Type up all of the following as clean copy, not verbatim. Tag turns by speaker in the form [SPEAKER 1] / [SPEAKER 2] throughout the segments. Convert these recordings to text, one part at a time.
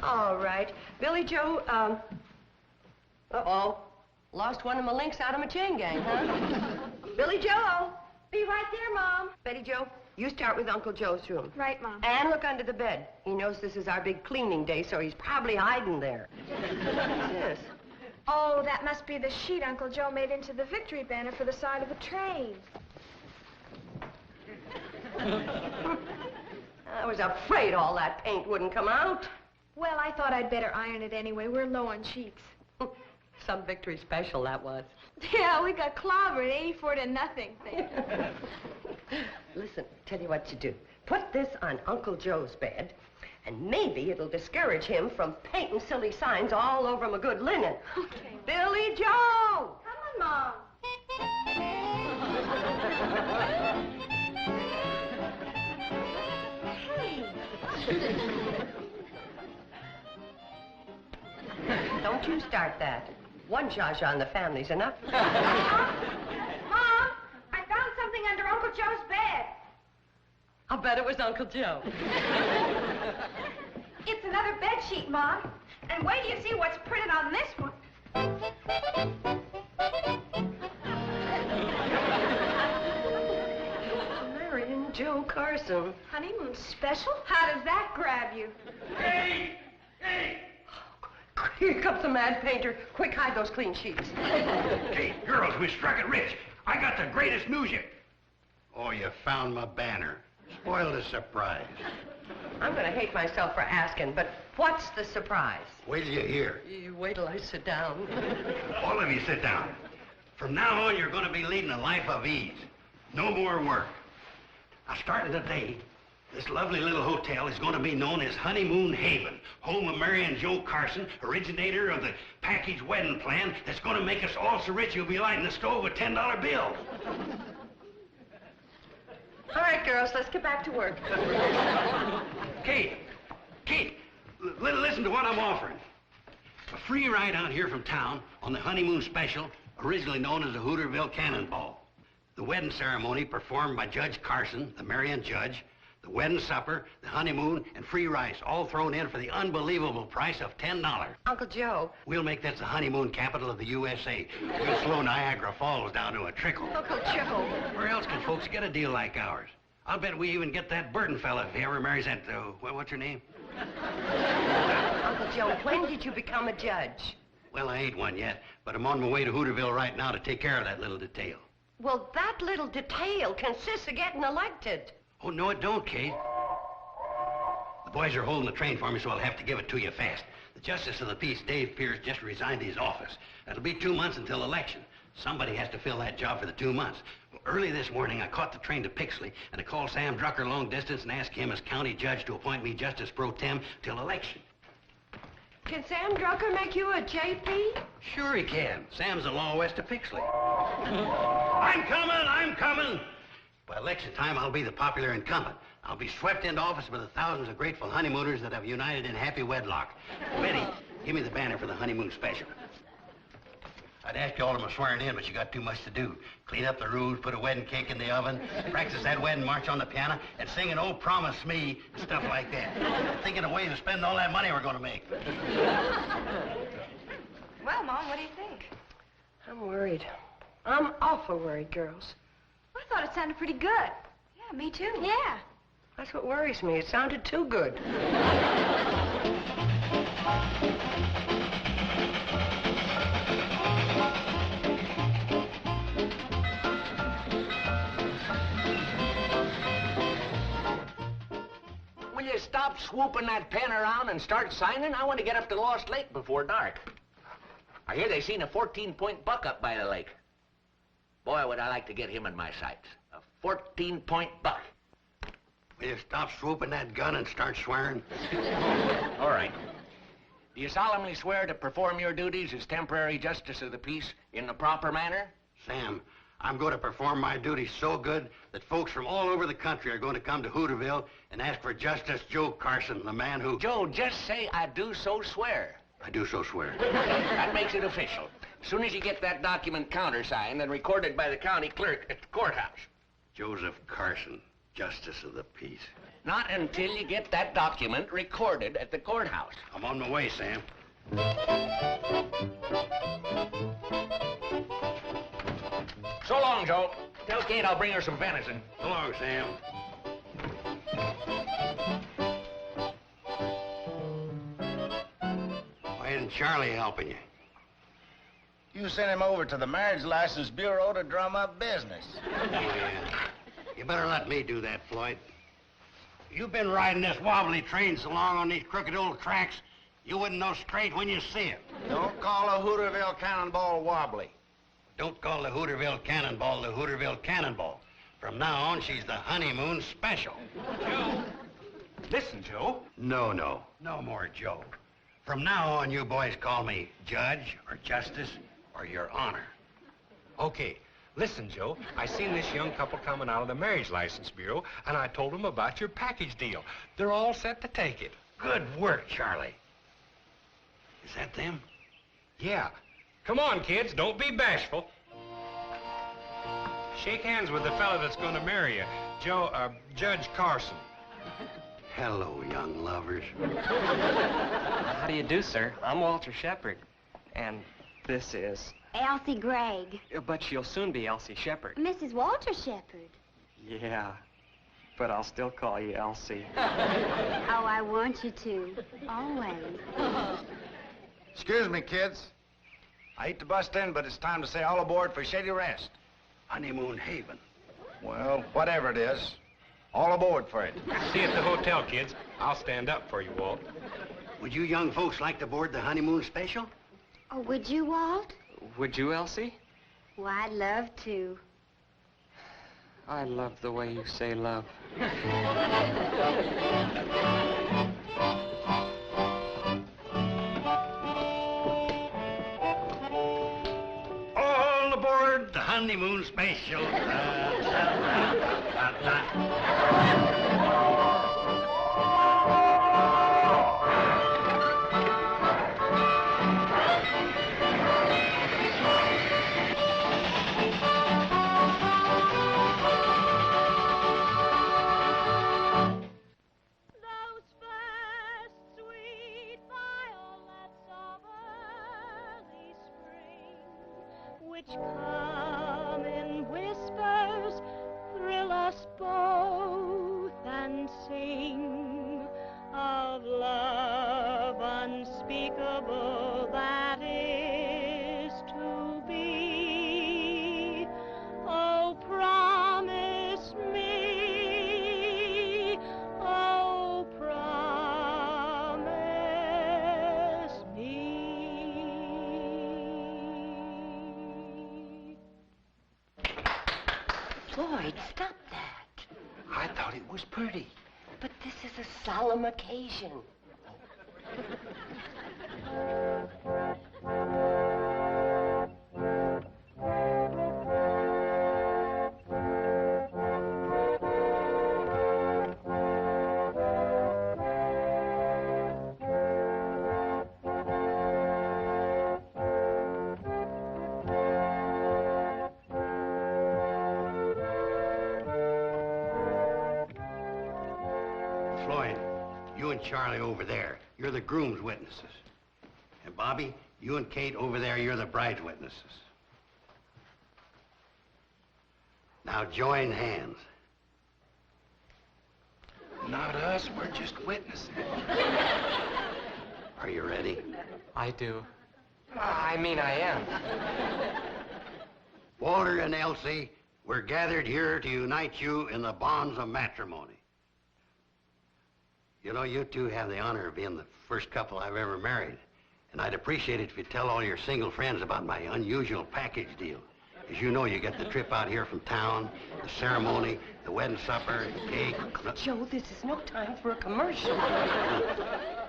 [SPEAKER 1] All right. Billie Jo, uh-oh. Lost one of my links out of my chain gang, huh? Billie Jo!
[SPEAKER 2] Be right there, Mom.
[SPEAKER 1] Betty Jo, you start with Uncle Joe's room.
[SPEAKER 2] Right, Mom.
[SPEAKER 1] And look under the bed. He knows this is our big cleaning day, so he's probably hiding there. What's this?
[SPEAKER 2] Oh, that must be the sheet Uncle Joe made into the victory banner for the side of the train.
[SPEAKER 1] I was afraid all that paint wouldn't come out.
[SPEAKER 2] Well, I thought I'd better iron it anyway. We're low on sheets.
[SPEAKER 1] Some victory special, that was.
[SPEAKER 2] Yeah, we got clobbered 84-0.
[SPEAKER 1] Listen, tell you what you do. Put this on Uncle Joe's bed, and maybe it'll discourage him from painting silly signs all over my good linen.
[SPEAKER 2] Okay.
[SPEAKER 1] Billie Jo!
[SPEAKER 2] Come on, Mom.
[SPEAKER 1] Don't you start that. One Zsa on the family's enough.
[SPEAKER 2] Mom, I found something under Uncle Joe's bed.
[SPEAKER 1] I'll bet it was Uncle Joe.
[SPEAKER 2] It's another bed sheet, Mom. And wait till you see what's printed on this one.
[SPEAKER 1] Marrying Joe Carson.
[SPEAKER 2] Honeymoon special? How does that grab you?
[SPEAKER 3] Hey! Hey!
[SPEAKER 1] Here comes the mad painter. Quick, hide those clean sheets.
[SPEAKER 3] Hey, girls, we struck it rich. I got the greatest news yet.
[SPEAKER 4] Oh, you found my banner. Spoiled the surprise.
[SPEAKER 1] I'm gonna hate myself for asking, but what's the surprise?
[SPEAKER 4] Wait till you hear.
[SPEAKER 1] You wait till I sit down.
[SPEAKER 3] All of you sit down. From now on, you're going to be leading a life of ease. No more work. Now, starting today, this lovely little hotel is going to be known as Honeymoon Haven, home of Mary and Joe Carson, originator of the package wedding plan that's going to make us all so rich you'll be lighting the stove with $10 bills.
[SPEAKER 1] All right, girls, let's get back to work.
[SPEAKER 3] Kate, listen to what I'm offering. A free ride out here from town on the honeymoon special, originally known as the Hooterville Cannonball. The wedding ceremony performed by Judge Carson, the Marion judge, the wedding supper, the honeymoon, and free rice, all thrown in for the unbelievable price of $10.
[SPEAKER 1] Uncle Joe.
[SPEAKER 3] We'll make this the honeymoon capital of the USA. We'll slow Niagara Falls down to a trickle.
[SPEAKER 1] Uncle Joe.
[SPEAKER 3] Where else can folks get a deal like ours? I'll bet we even get that Burton fella if he ever marries that, what's her name?
[SPEAKER 1] Uncle Joe, when did you become a judge?
[SPEAKER 3] Well, I ain't one yet, but I'm on my way to Hooterville right now to take care of that little detail.
[SPEAKER 1] Well, that little detail consists of getting elected.
[SPEAKER 3] Oh, no, it don't, Kate. The boys are holding the train for me, so I'll have to give it to you fast. The Justice of the Peace, Dave Pierce, just resigned his office. It'll be 2 months until election. Somebody has to fill that job for the 2 months. Well, early this morning, I caught the train to Pixley, and I called Sam Drucker long distance and asked him as county judge to appoint me Justice Pro Tem till election.
[SPEAKER 1] Can Sam Drucker make you a JP?
[SPEAKER 3] Sure he can. Sam's the law west of Pixley. I'm coming! By election time, I'll be the popular incumbent. I'll be swept into office by the thousands of grateful honeymooners that have united in happy wedlock. Betty, give me the banner for the honeymoon special. I'd ask you all to my swearing in, but you got too much to do. Clean up the rooms, put a wedding cake in the oven, practice that wedding march on the piano, and sing an "Oh, Promise Me," and stuff like that. I'm thinking of ways to spend all that money we're going to make.
[SPEAKER 2] Well, Mom, what do you think?
[SPEAKER 1] I'm worried. I'm awful worried, girls.
[SPEAKER 2] I thought it sounded pretty good. Yeah, me too. Yeah.
[SPEAKER 1] That's what worries me. It sounded too good.
[SPEAKER 5] Will you stop swooping that pen around and start signing? I want to get up to Lost Lake before dark. I hear they seen a 14-point buck up by the lake. Boy, would I like to get him in my sights. A 14-point buck.
[SPEAKER 3] Will you stop swooping that gun and start swearing?
[SPEAKER 5] All right. Do you solemnly swear to perform your duties as temporary Justice of the Peace in the proper manner?
[SPEAKER 3] Sam, I'm going to perform my duties so good that folks from all over the country are going to come to Hooterville and ask for Justice Joe Carson, the man who...
[SPEAKER 5] Joe, just say, "I do so swear."
[SPEAKER 3] I do so swear.
[SPEAKER 5] That makes it official. As soon as you get that document countersigned and recorded by the county clerk at the courthouse.
[SPEAKER 3] Joseph Carson. Justice of the peace.
[SPEAKER 5] Not until you get that document recorded at the courthouse.
[SPEAKER 3] I'm on my way, Sam.
[SPEAKER 5] So long, Joe. Tell Kate I'll bring her some venison.
[SPEAKER 3] So long, Sam. Why isn't Charlie helping you?
[SPEAKER 6] You sent him over to the Marriage License Bureau to drum up business.
[SPEAKER 3] Yeah. You better let me do that, Floyd. You've been riding this wobbly train so long on these crooked old tracks, you wouldn't know straight when you see it.
[SPEAKER 6] Don't call a Hooterville cannonball wobbly.
[SPEAKER 3] Don't call the Hooterville Cannonball the Hooterville Cannonball. From now on, she's the honeymoon special.
[SPEAKER 4] Joe. Listen, Joe.
[SPEAKER 3] No more Joe. From now on, you boys call me Judge or Justice or Your Honor.
[SPEAKER 4] Okay. Listen, Joe, I seen this young couple coming out of the Marriage License Bureau, and I told them about your package deal. They're all set to take it.
[SPEAKER 3] Good work, Charlie. Is that them?
[SPEAKER 4] Yeah. Come on, kids, don't be bashful. Shake hands with the fella that's going to marry you, Judge Carson.
[SPEAKER 3] Hello, young lovers.
[SPEAKER 7] How do you do, sir? I'm Walter Shepard, and this is...
[SPEAKER 8] Elsie Gregg.
[SPEAKER 7] But she'll soon be Elsie Shepard.
[SPEAKER 8] Mrs. Walter Shepard.
[SPEAKER 7] Yeah, but I'll still call you Elsie.
[SPEAKER 8] Oh, I want you to. Always.
[SPEAKER 6] Excuse me, kids. I hate to bust in, but it's time to say all aboard for Shady Rest.
[SPEAKER 3] Honeymoon Haven.
[SPEAKER 6] Well, whatever it is, all aboard for it.
[SPEAKER 4] See you at the hotel, kids. I'll stand up for you, Walt.
[SPEAKER 3] Would you young folks like to board the honeymoon special?
[SPEAKER 8] Oh, would you, Walt?
[SPEAKER 7] Would you, Elsie?
[SPEAKER 8] Well, I'd love to.
[SPEAKER 7] I love the way you say love.
[SPEAKER 3] All aboard the honeymoon special.
[SPEAKER 9] Come in whispers, thrill us both, and sing of love unspeakable that is to be. Oh, promise me, oh, promise me.
[SPEAKER 1] Floyd, stop that.
[SPEAKER 6] I thought it was pretty.
[SPEAKER 1] But this is a solemn occasion.
[SPEAKER 3] Floyd, you and Charlie over there, you're the groom's witnesses. And Bobbie, you and Kate over there, you're the bride's witnesses. Now join hands.
[SPEAKER 6] Not us, we're just witnessing.
[SPEAKER 3] Are you ready?
[SPEAKER 7] I do. I mean, I am.
[SPEAKER 3] Walter and Elsie, we're gathered here to unite you in the bonds of matrimony. You know, you two have the honor of being the first couple I've ever married. And I'd appreciate it if you'd tell all your single friends about my unusual package deal. As you know, you get the trip out here from town, the ceremony, the wedding supper, the cake.
[SPEAKER 1] Joe, this is no time for a commercial.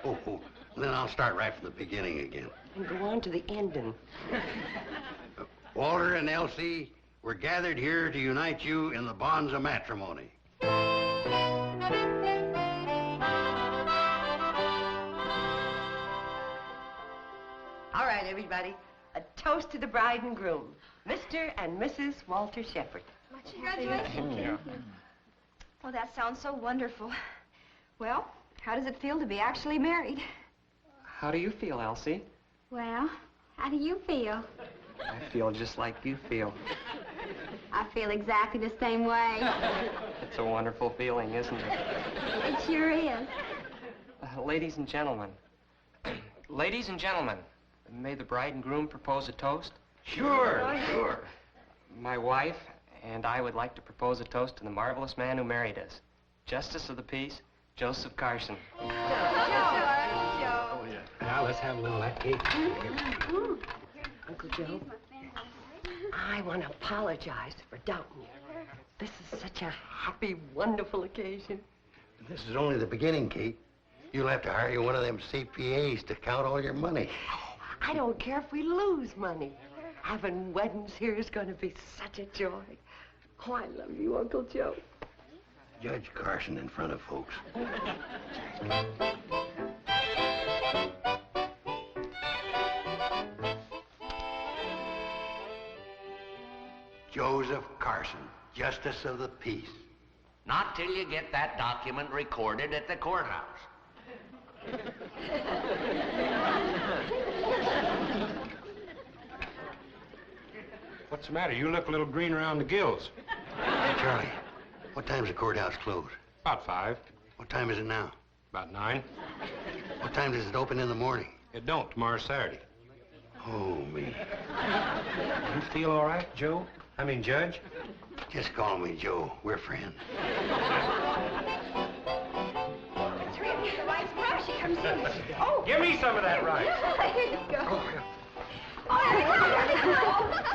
[SPEAKER 3] Oh. Then I'll start right from the beginning again.
[SPEAKER 1] And go on to the ending.
[SPEAKER 3] Walter and Elsie, we're gathered here to unite you in the bonds of matrimony.
[SPEAKER 1] All right, everybody. A toast to the bride and groom, Mr. and Mrs. Walter Shepard.
[SPEAKER 2] Congratulations. Oh, that sounds so wonderful. Well, how does it feel to be actually married?
[SPEAKER 7] How do you feel, Elsie?
[SPEAKER 8] Well, how do you feel?
[SPEAKER 7] I feel just like you feel.
[SPEAKER 8] I feel exactly the same way.
[SPEAKER 7] It's a wonderful feeling, isn't it?
[SPEAKER 8] It sure is.
[SPEAKER 7] Ladies and gentlemen. Ladies and gentlemen, may the bride and groom propose a toast?
[SPEAKER 3] Sure, sure.
[SPEAKER 7] My wife and I would like to propose a toast to the marvelous man who married us. Justice of the Peace, Joseph Carson.
[SPEAKER 3] Oh, yeah. Now, let's have a little of that cake.
[SPEAKER 1] Uncle Joe, I want to apologize for doubting you. This is such a happy, wonderful occasion.
[SPEAKER 3] This is only the beginning, Kate. You'll have to hire one of them CPAs to count all your money.
[SPEAKER 1] I don't care if we lose money. Having weddings here is going to be such a joy. Oh, I love you, Uncle Joe.
[SPEAKER 3] Judge Carson in front of folks. Joseph Carson, Justice of the Peace.
[SPEAKER 5] Not till you get that document recorded at the courthouse.
[SPEAKER 4] What's the matter? You look a little green around the gills.
[SPEAKER 3] Hey, Charlie, what time's the courthouse close?
[SPEAKER 4] About 5.
[SPEAKER 3] What time is it now?
[SPEAKER 4] About 9.
[SPEAKER 3] What time does it open in the morning?
[SPEAKER 4] It don't. Tomorrow's Saturday.
[SPEAKER 3] Oh, me.
[SPEAKER 4] You feel all right, Joe? I mean, Judge?
[SPEAKER 3] Just call me Joe. We're friends.
[SPEAKER 2] The rice brush, she comes in. Oh,
[SPEAKER 4] Give me some of that rice.
[SPEAKER 2] here you go.
[SPEAKER 4] Oh, yeah.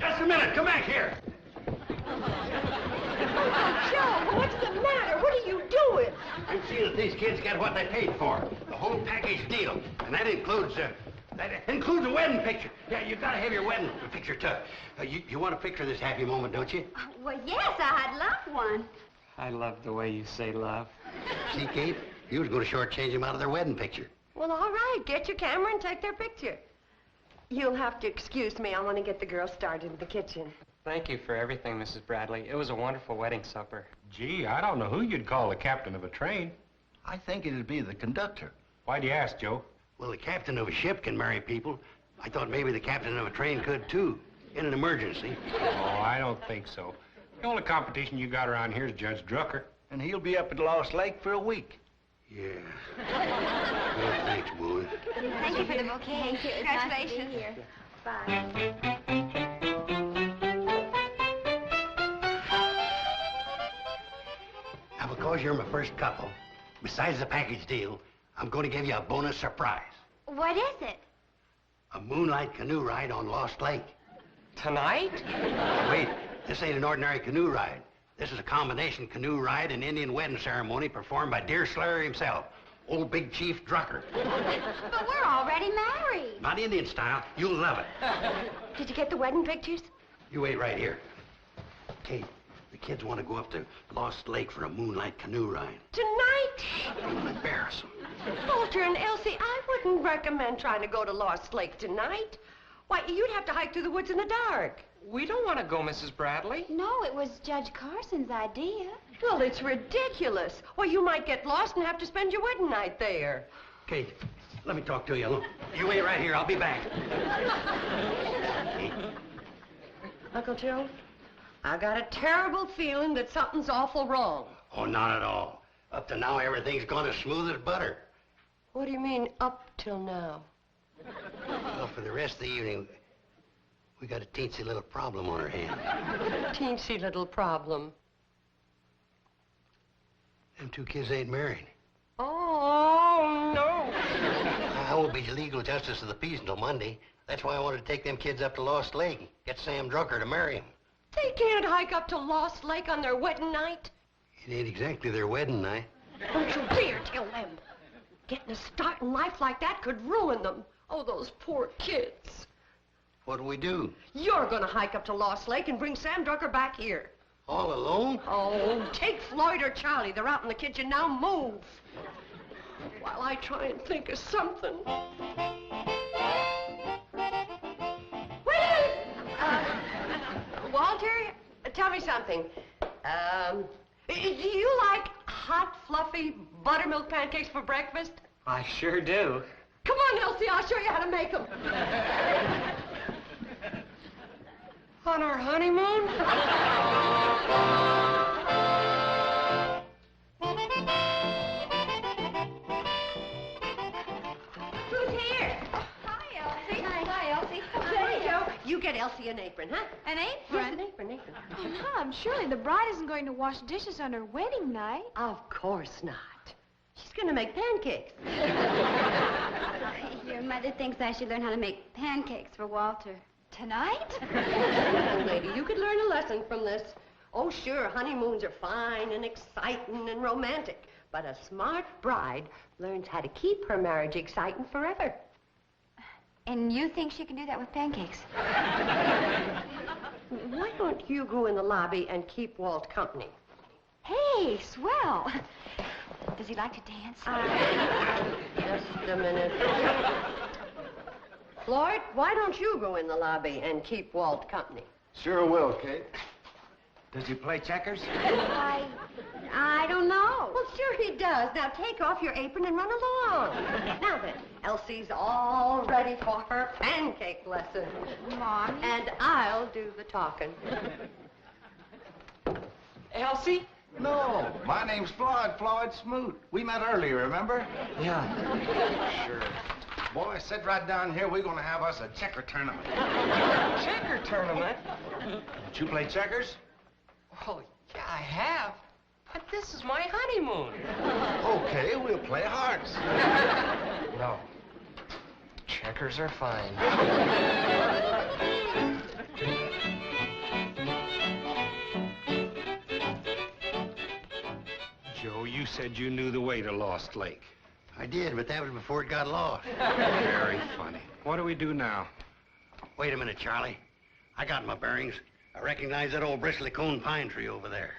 [SPEAKER 3] Just a minute. Come back here.
[SPEAKER 1] Joe, what's the matter? What are you doing?
[SPEAKER 3] I'm seeing that these kids get what they paid for. The whole package deal. And that includes a wedding picture. Yeah, you gotta have your wedding picture took. You want a picture of this happy moment, don't you?
[SPEAKER 8] Well, yes, I'd love one.
[SPEAKER 7] I love the way you say love.
[SPEAKER 3] See, Kate? You was gonna shortchange them out of their wedding picture.
[SPEAKER 1] Well, all right. Get your camera and take their picture. You'll have to excuse me. I want to get the girls started in the kitchen.
[SPEAKER 7] Thank you for everything, Mrs. Bradley. It was a wonderful wedding supper.
[SPEAKER 4] Gee, I don't know who you'd call the captain of a train.
[SPEAKER 6] I think it'd be the conductor.
[SPEAKER 4] Why'd you ask, Joe?
[SPEAKER 3] Well, the captain of a ship can marry people. I thought maybe the captain of a train could, too, in an emergency.
[SPEAKER 4] Oh, I don't think so. The only competition you got around here is Judge Drucker.
[SPEAKER 6] And he'll be up at Lost Lake for a week.
[SPEAKER 3] Yeah. Well, thanks, boys.
[SPEAKER 8] Thank you for the bouquet. Thank you.
[SPEAKER 2] Congratulations.
[SPEAKER 8] Here.
[SPEAKER 3] Now, because you're my first couple, besides the package deal, I'm going to give you a bonus surprise.
[SPEAKER 8] What is it?
[SPEAKER 3] A moonlight canoe ride on Lost Lake.
[SPEAKER 7] Tonight?
[SPEAKER 3] Wait, this ain't an ordinary canoe ride. This is a combination canoe ride and Indian wedding ceremony performed by Deer Slayer himself, old Big Chief Drucker.
[SPEAKER 8] But we're already married.
[SPEAKER 3] Not Indian style. You'll love it.
[SPEAKER 1] Did you get the wedding pictures?
[SPEAKER 3] You wait right here. Kate, the kids want to go up to Lost Lake for a moonlight canoe ride.
[SPEAKER 1] Tonight?
[SPEAKER 3] Don't embarrass them.
[SPEAKER 1] Walter and Elsie, I wouldn't recommend trying to go to Lost Lake tonight. Why, you'd have to hike through the woods in the dark.
[SPEAKER 7] We don't want to go, Mrs. Bradley.
[SPEAKER 8] No, it was Judge Carson's idea.
[SPEAKER 1] Well, it's ridiculous. Well, you might get lost and have to spend your wedding night there.
[SPEAKER 3] Kate, let me talk to you. Look, you wait right here. I'll be back. Kate.
[SPEAKER 1] Uncle Joe, I got a terrible feeling that something's awful wrong.
[SPEAKER 3] Oh, not at all. Up to now, everything's gone as smooth as butter.
[SPEAKER 1] What do you mean, up till now?
[SPEAKER 3] Well, for the rest of the evening, we got a teensy little problem on our hands.
[SPEAKER 1] Teensy little problem.
[SPEAKER 3] Them two kids ain't married.
[SPEAKER 1] Oh, no.
[SPEAKER 3] I won't be legal justice of the peace until Monday. That's why I wanted to take them kids up to Lost Lake, get Sam Drucker to marry him.
[SPEAKER 1] They can't hike up to Lost Lake on their wedding night.
[SPEAKER 3] It ain't exactly their wedding night.
[SPEAKER 1] Don't you dare tell them. Getting a start in life like that could ruin them. Oh, those poor kids.
[SPEAKER 3] What'll we do?
[SPEAKER 1] You're gonna hike up to Lost Lake and bring Sam Drucker back here.
[SPEAKER 3] All alone?
[SPEAKER 1] Oh, take Floyd or Charlie. They're out in the kitchen now. Move. While I try and think of something. tell me something. Do you like hot, fluffy buttermilk pancakes for breakfast?
[SPEAKER 7] I sure do.
[SPEAKER 1] Come on, Elsie, I'll show you how to make them.
[SPEAKER 7] On our honeymoon?
[SPEAKER 1] Who's here?
[SPEAKER 2] Hi, Elsie.
[SPEAKER 1] Hi, Elsie. Billie Jo, you get Elsie an apron, huh?
[SPEAKER 2] An
[SPEAKER 1] Yes,
[SPEAKER 2] apron?
[SPEAKER 1] an apron.
[SPEAKER 2] Oh, Mom, surely the bride isn't going to wash dishes on her wedding night.
[SPEAKER 1] Of course not. She's going to make pancakes.
[SPEAKER 8] Your mother thinks I should learn how to make pancakes for Walter.
[SPEAKER 2] Tonight?
[SPEAKER 1] Young lady, you could learn a lesson from this. Oh, sure, honeymoons are fine and exciting and romantic. But a smart bride learns how to keep her marriage exciting forever.
[SPEAKER 8] And you think she can do that with pancakes?
[SPEAKER 1] Why don't you go in the lobby and keep Walt company?
[SPEAKER 8] Hey, swell. Does he like to dance?
[SPEAKER 1] Just a minute. Floyd, why don't you go in the lobby and keep Walt company?
[SPEAKER 6] Sure will, Kate. Does he play checkers?
[SPEAKER 8] I don't know.
[SPEAKER 1] Well, sure he does. Now take off your apron and run along. Now then, Elsie's all ready for her pancake lesson.
[SPEAKER 2] Mom.
[SPEAKER 1] And I'll do the talking.
[SPEAKER 7] Elsie?
[SPEAKER 6] No, my name's Floyd Smoot. We met earlier, remember?
[SPEAKER 7] Yeah. Sure.
[SPEAKER 6] Boy, sit right down here. We're going to have us a checker tournament.
[SPEAKER 7] Checker tournament?
[SPEAKER 6] Don't you play checkers?
[SPEAKER 7] Well, yeah, I have. But this is my honeymoon.
[SPEAKER 6] Okay, we'll play hearts.
[SPEAKER 7] No. Checkers are fine.
[SPEAKER 4] Joe, you said you knew the way to Lost Lake.
[SPEAKER 3] I did, but that was before it got lost.
[SPEAKER 4] Very funny. What do we do now?
[SPEAKER 3] Wait a minute, Charlie. I got my bearings. I recognize that old bristly cone pine tree over there.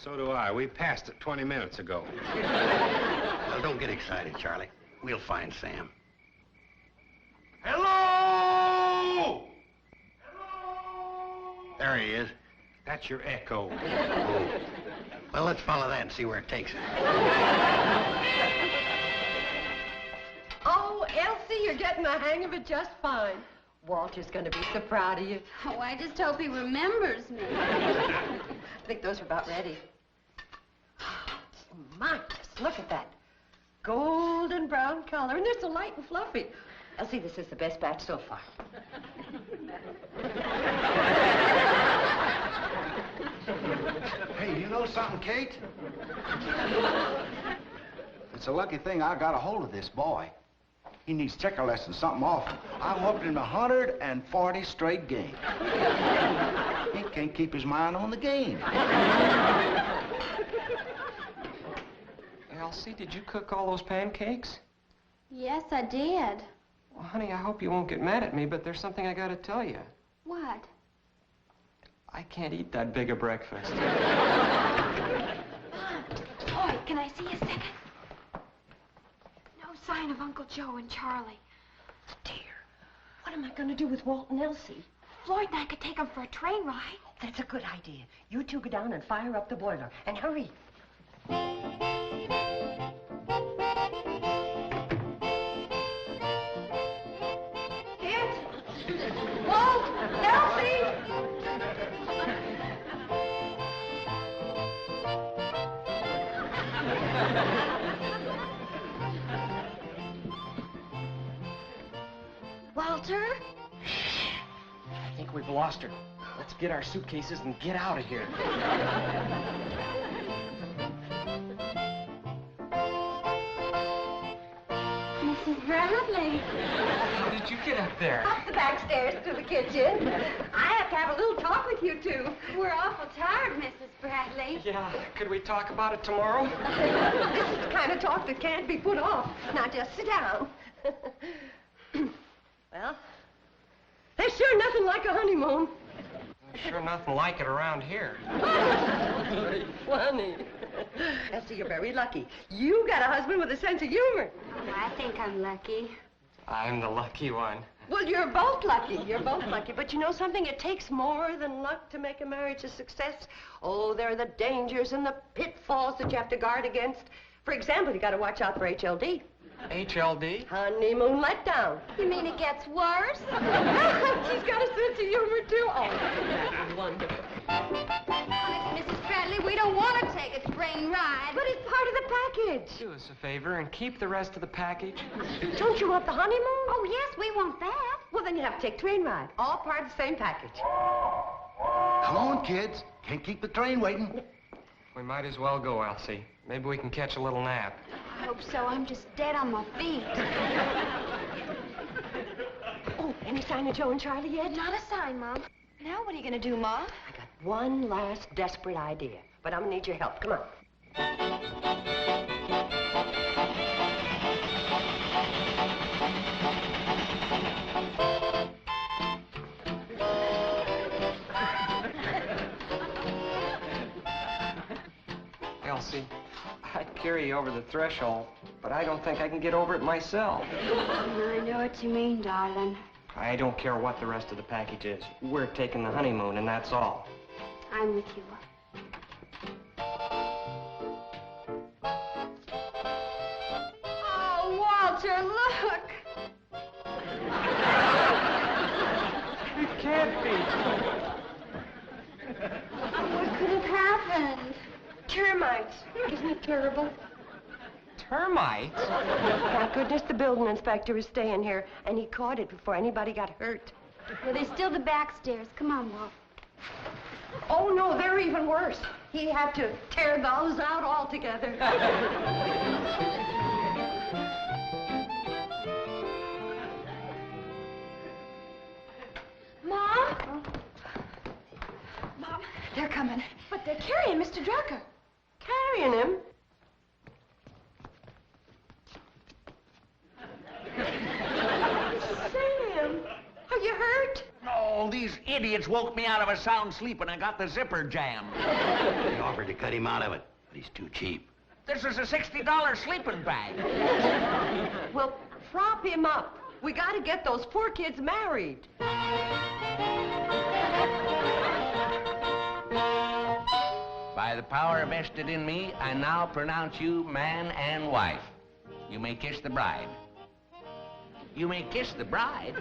[SPEAKER 4] So do I. We passed it 20 minutes ago.
[SPEAKER 3] Well, don't get excited, Charlie. We'll find Sam.
[SPEAKER 6] Hello!
[SPEAKER 3] There he is.
[SPEAKER 4] That's your echo.
[SPEAKER 3] Oh. Well, let's follow that and see where it takes us.
[SPEAKER 1] Oh, Elsie, you're getting the hang of it just fine. Walter's going to be so proud of you.
[SPEAKER 8] Oh, I just hope he remembers me.
[SPEAKER 1] I think those are about ready. My, just look at that. Golden brown color, and they're so light and fluffy. Elsie, this is the best batch so far.
[SPEAKER 6] Hey, you know something, Kate? It's a lucky thing I got a hold of this boy. He needs checker lessons something awful. I whooped him 140 straight games. He can't keep his mind on the game.
[SPEAKER 7] Elsie, did you cook all those pancakes?
[SPEAKER 8] Yes, I did.
[SPEAKER 7] Well, honey, I hope you won't get mad at me, but there's something I gotta tell you.
[SPEAKER 8] What?
[SPEAKER 7] I can't eat that big a breakfast.
[SPEAKER 2] Floyd, can I see you a second? No sign of Uncle Joe and Charlie.
[SPEAKER 1] Dear, what am I going to do with Walt and Elsie?
[SPEAKER 2] Floyd and I could take them for a train ride.
[SPEAKER 1] That's a good idea. You two go down and fire up the boiler. And hurry. Kids! Walt! Elsie!
[SPEAKER 2] Walter?
[SPEAKER 7] I think we've lost her. Let's get our suitcases and get out of here.
[SPEAKER 8] Mrs. Bradley.
[SPEAKER 7] How did you get up there?
[SPEAKER 1] Up the back stairs to the kitchen. I have to have a little talk with you two.
[SPEAKER 8] We're awful tired, Mrs. Bradley.
[SPEAKER 7] Yeah, could we talk about it tomorrow?
[SPEAKER 1] This is the kind of talk that can't be put off. Now just sit down. Well, there's sure nothing like a honeymoon.
[SPEAKER 7] There's sure nothing like it around here.
[SPEAKER 1] Very funny. Elsie, you're very lucky. You got a husband with a sense of humor.
[SPEAKER 8] Oh, I think I'm lucky.
[SPEAKER 7] I'm the lucky one.
[SPEAKER 1] Well, you're both lucky. You're both lucky. But you know something? It takes more than luck to make a marriage a success. Oh, there are the dangers and the pitfalls that you have to guard against. For example, you got to watch out for HLD.
[SPEAKER 7] HLD?
[SPEAKER 1] Honeymoon letdown.
[SPEAKER 8] You mean it gets worse?
[SPEAKER 1] She's got a sense of humor, too. Oh, that's wonderful.
[SPEAKER 8] Honest, Mrs. Bradley, we don't want to take a train ride.
[SPEAKER 1] But it's part of the package.
[SPEAKER 7] Do us a favor and keep the rest of the package.
[SPEAKER 1] Don't you want the honeymoon?
[SPEAKER 8] Oh, yes, we want that.
[SPEAKER 1] Well, then you have to take train ride. All part of the same package.
[SPEAKER 6] Come on, kids. Can't keep the train waiting.
[SPEAKER 7] We might as well go, Elsie. Maybe we can catch a little nap.
[SPEAKER 8] I hope so. I'm just dead on my feet.
[SPEAKER 1] Oh, any sign of Joe and Charlie yet?
[SPEAKER 2] Not a sign, Mom. Now what are you going to do, Ma?
[SPEAKER 1] I got one last desperate idea, but I'm going to need your help. Come on.
[SPEAKER 7] Elsie, I'd carry you over the threshold, but I don't think I can get over it myself.
[SPEAKER 8] I know what you mean, darling.
[SPEAKER 7] I don't care what the rest of the package is. We're taking the honeymoon, and that's all.
[SPEAKER 8] I'm with you.
[SPEAKER 2] Oh, Walter, look.
[SPEAKER 7] It can't be.
[SPEAKER 8] What could have happened?
[SPEAKER 1] Termites. Isn't it terrible?
[SPEAKER 7] Termites?
[SPEAKER 1] Thank goodness the building inspector is staying here, and he caught it before anybody got hurt.
[SPEAKER 8] Well, there's still the back stairs. Come on, Walt.
[SPEAKER 1] Oh, no, they're even worse. He had to tear those out altogether.
[SPEAKER 2] Mom? Mom, they're coming. But they're carrying Mr. Drucker.
[SPEAKER 1] Carrying him? Sam, are you hurt?
[SPEAKER 5] No, these idiots woke me out of a sound sleep and I got the zipper jammed.
[SPEAKER 3] They offered to cut him out of it, but he's too cheap.
[SPEAKER 5] This is a $60 sleeping bag.
[SPEAKER 1] Well, prop him up. We got to get those poor kids married.
[SPEAKER 5] By the power vested in me, I now pronounce you man and wife. You may kiss the bride. You may kiss the bride.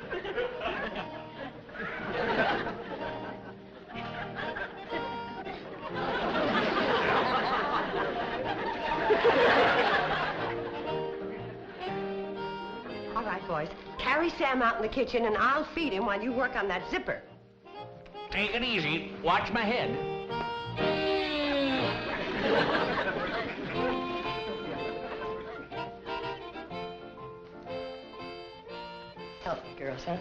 [SPEAKER 1] All right, boys. Carry Sam out in the kitchen, and I'll feed him while you work on that zipper.
[SPEAKER 5] Take it easy. Watch my head.
[SPEAKER 1] Help me, girls, huh?